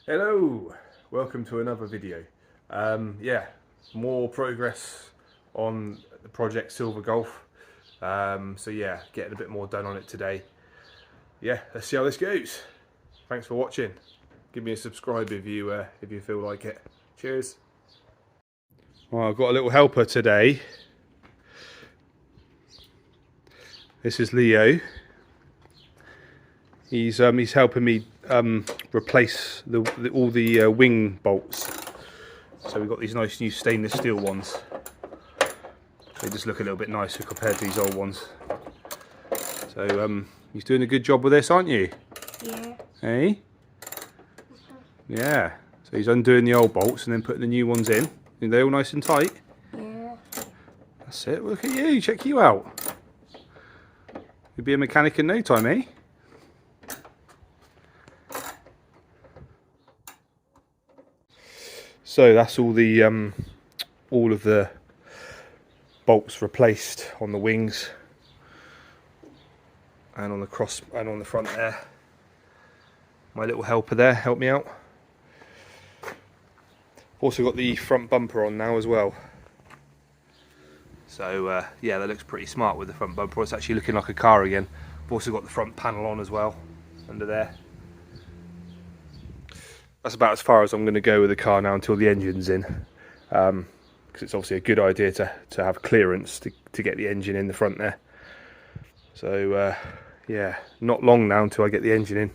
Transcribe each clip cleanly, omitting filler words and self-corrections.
Hello, welcome to another video. Yeah, more progress on the project Silver Golf. So yeah, getting a bit more done on it today. Yeah, let's see how this goes. Thanks for watching. Give me a subscribe if you feel like it. Cheers. Well, I've got a little helper today. This is Leo. He's helping me replace all the wing bolts. So we've got these nice new stainless steel ones. They just look a little bit nicer compared to these old ones. So he's doing a good job with this, aren't you? Yeah. Hey? Yeah. So he's undoing the old bolts and then putting the new ones in. Are they all nice and tight? Yeah. That's it. Look at you. Check you out. You'll be a mechanic in no time, eh? So that's all of the bolts replaced on the wings and on the cross and on the front there. My little helper there helped me out. Also got the front bumper on now as well. So yeah, that looks pretty smart with the front bumper. It's actually looking like a car again. I've also got the front panel on as well under there. That's about as far as I'm going to go with the car now until the engine's in, because it's obviously a good idea to have clearance to get the engine in the front there. So yeah, not long now until I get the engine in.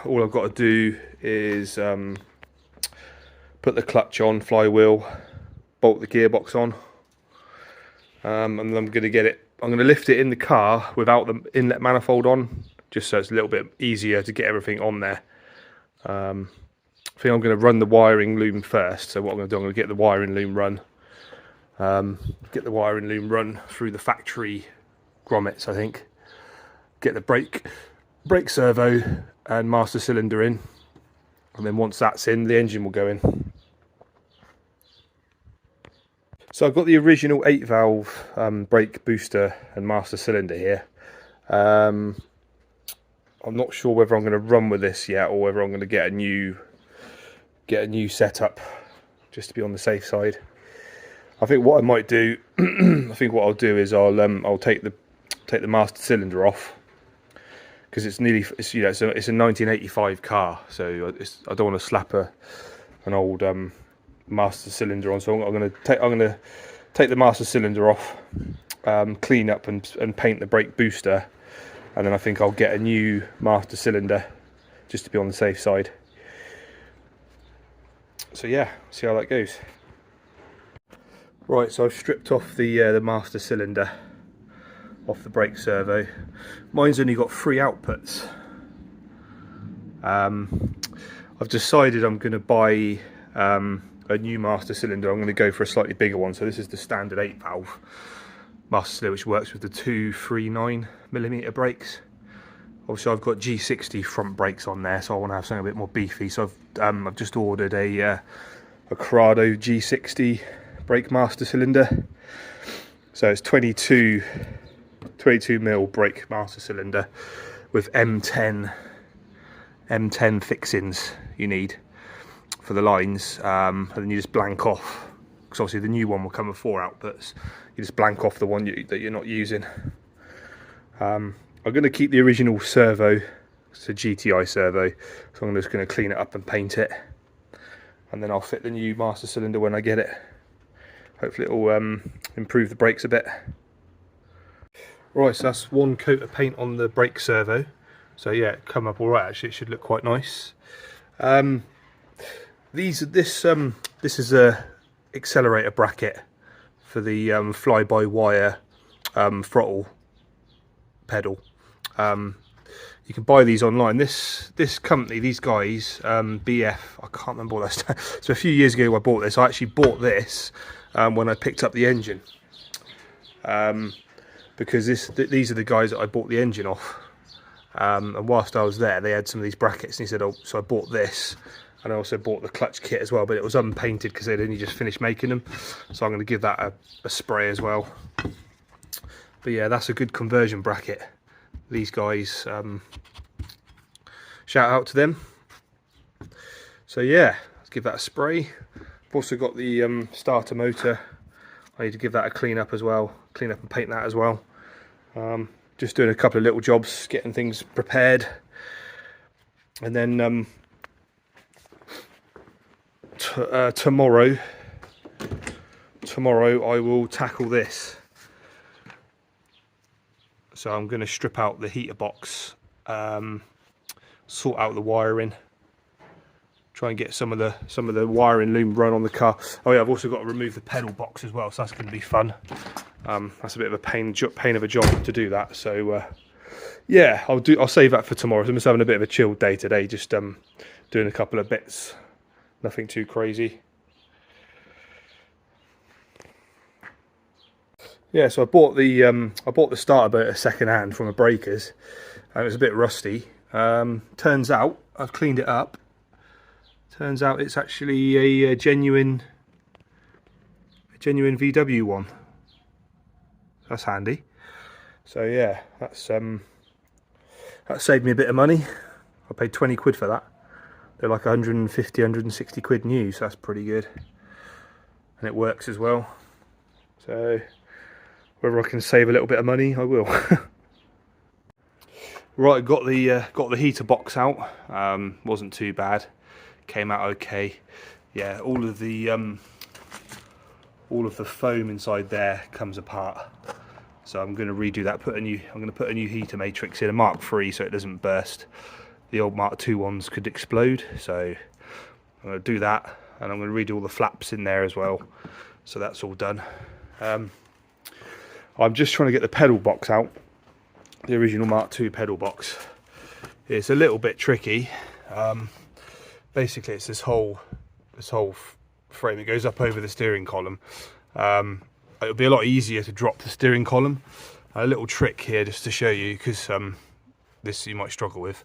All I've got to do is put the clutch on, flywheel, bolt the gearbox on, and I'm going to get it. I'm going to lift it in the car without the inlet manifold on, just so it's a little bit easier to get everything on there. I think I'm going to run the wiring loom first. So what I'm going to do, I'm going to get the wiring loom run. Through the factory grommets, I think. Get the brake servo and master cylinder in, and then once that's in, the engine will go in. So I've got the original 8-valve brake booster and master cylinder here. I'm not sure whether I'm going to run with this yet or whether I'm going to get a new setup just to be on the safe side. I think what I might do, what I'll do is I'll take the master cylinder off, because it's a 1985 car, so I don't want to slap an old master cylinder on. So I'm going to take the master cylinder off, clean up and paint the brake booster. And then I think I'll get a new master cylinder just to be on the safe side. So yeah, see how that goes. Right, so I've stripped off the master cylinder off the brake servo. Mine's only got 3 outputs. I've decided I'm going to buy a new master cylinder. I'm going to go for a slightly bigger one. So this is the standard 8-valve master cylinder, which works with the 239mm brakes. Obviously I've got G60 front brakes on there, so I want to have something a bit more beefy. So I've just ordered a Corrado G60 brake master cylinder. So it's 22mm brake master cylinder with M10 fixings you need for the lines, and then you just blank off, because obviously the new one will come with 4 outputs. You just blank off the one that you're not using. I'm going to keep the original servo. It's a GTI servo, so I'm just going to clean it up and paint it, and then I'll fit the new master cylinder when I get it. Hopefully it will improve the brakes a bit. Right, so that's 1 coat of paint on the brake servo. So yeah, it come up all right. Actually, it should look quite nice. This is a accelerator bracket for the fly-by-wire throttle pedal. You can buy these online. This company, these guys, BF, I can't remember what that stands. So a few years ago I bought this. I actually bought this when I picked up the engine, because these are the guys that I bought the engine off. And whilst I was there, they had some of these brackets, and he said, oh, so I bought this, and I also bought the clutch kit as well, but it was unpainted because they'd only just finished making them. So I'm going to give that a spray as well. But yeah, that's a good conversion bracket. These guys, shout out to them. So yeah, let's give that a spray. I've also got the starter motor. I need to give that a clean up as well, clean up and paint that as well. Just doing a couple of little jobs, getting things prepared, and then tomorrow I will tackle this. So I'm going to strip out the heater box, sort out the wiring, try and get some of the wiring loom run on the car. Oh yeah, I've also got to remove the pedal box as well, so that's going to be fun. That's a bit of a pain of a job to do that. So yeah, I'll save that for tomorrow. So I'm just having a bit of a chilled day today, just doing a couple of bits, nothing too crazy. Yeah, so I bought the starter motor second hand from a Breakers, and it was a bit rusty. Turns out I've cleaned it up. Turns out it's actually a genuine VW one. That's handy. So yeah, that saved me a bit of money. I paid 20 quid for that. They're like 150, 160 quid new, so that's pretty good. And it works as well. So whether I can save a little bit of money, I will. Right, got the heater box out. Wasn't too bad. Came out okay. Yeah, all of the foam inside there comes apart. So I'm going to redo that. I'm going to put a new heater matrix in, a Mark III, so it doesn't burst. The old Mark II ones could explode. So I'm going to do that, and I'm going to redo all the flaps in there as well. So that's all done. I'm just trying to get the pedal box out, the original Mark II pedal box. It's a little bit tricky. Basically, it's this whole frame. It goes up over the steering column. It'll be a lot easier to drop the steering column. A little trick here just to show you, because this you might struggle with.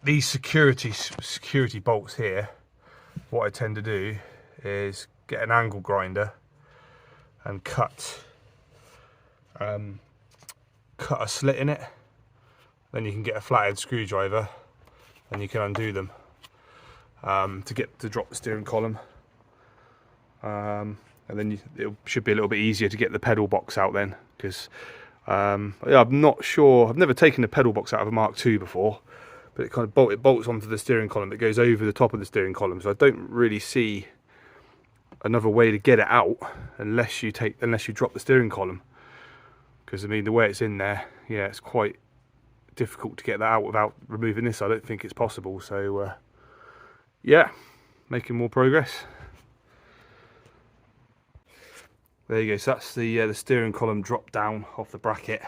These security bolts here, what I tend to do is get an angle grinder and cut a slit in it. Then you can get a flathead screwdriver and you can undo them to drop the steering column. And then it should be a little bit easier to get the pedal box out then, because yeah, I'm not sure. I've never taken the pedal box out of a Mark II before, but it kind of bolts onto the steering column. It goes over the top of the steering column, so I don't really see another way to get it out unless you drop the steering column, because I mean the way it's in there, yeah, it's quite difficult to get that out without removing this. I don't think it's possible. So yeah, making more progress. There you go. So that's the steering column drop down off the bracket,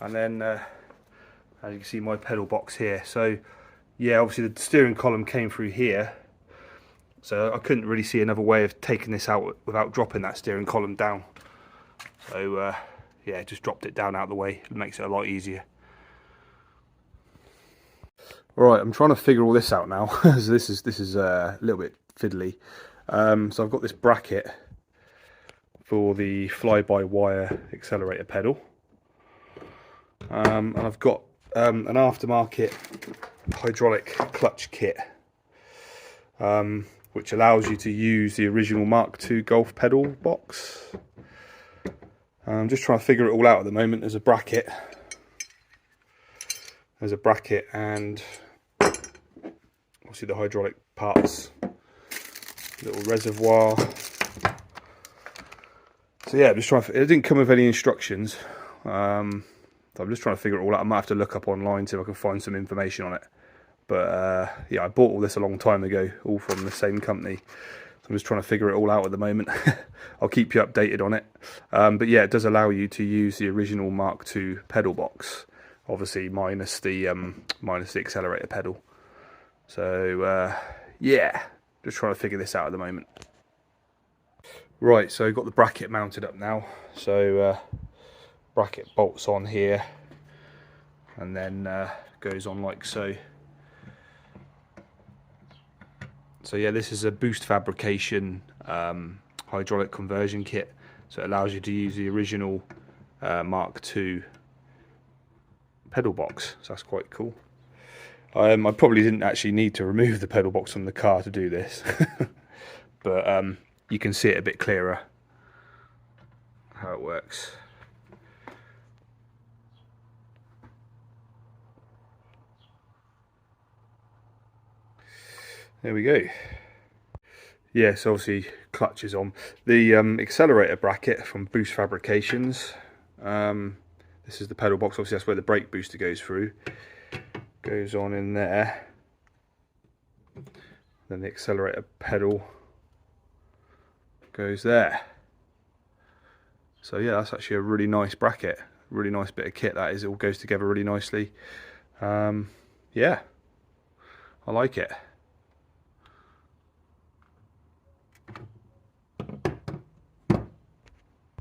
and then as you can see, my pedal box here. So yeah, obviously the steering column came through here. So I couldn't really see another way of taking this out without dropping that steering column down. So yeah, just dropped it down out of the way. It makes it a lot easier. Right, I'm trying to figure all this out now. So this is a little bit fiddly. So I've got this bracket for the fly-by-wire accelerator pedal, and I've got an aftermarket hydraulic clutch kit, which allows you to use the original Mark II Golf pedal box. I'm just trying to figure it all out at the moment. There's a bracket and obviously the hydraulic parts, little reservoir. So yeah, I'm just trying to, it didn't come with any instructions, so I'm just trying to figure it all out. I might have to look up online, see if I can find some information on it. But yeah, I bought all this a long time ago, all from the same company. So I'm just trying to figure it all out at the moment. I'll keep you updated on it. But yeah, it does allow you to use the original Mark II pedal box, obviously minus the accelerator pedal. So yeah, just trying to figure this out at the moment. Right, so I've got the bracket mounted up now. So bracket bolts on here, and then goes on like so. So yeah, this is a Boost Fabrication hydraulic conversion kit. So it allows you to use the original Mark II pedal box. So that's quite cool. I probably didn't actually need to remove the pedal box from the car to do this, but you can see it a bit clearer how it works. There we go. Yeah, so obviously clutch is on. The accelerator bracket from Boost Fabrications. This is the pedal box, obviously that's where the brake booster goes through. Goes on in there. Then the accelerator pedal goes there. So yeah, that's actually a really nice bracket. Really nice bit of kit that is. It all goes together really nicely. Yeah, I like it.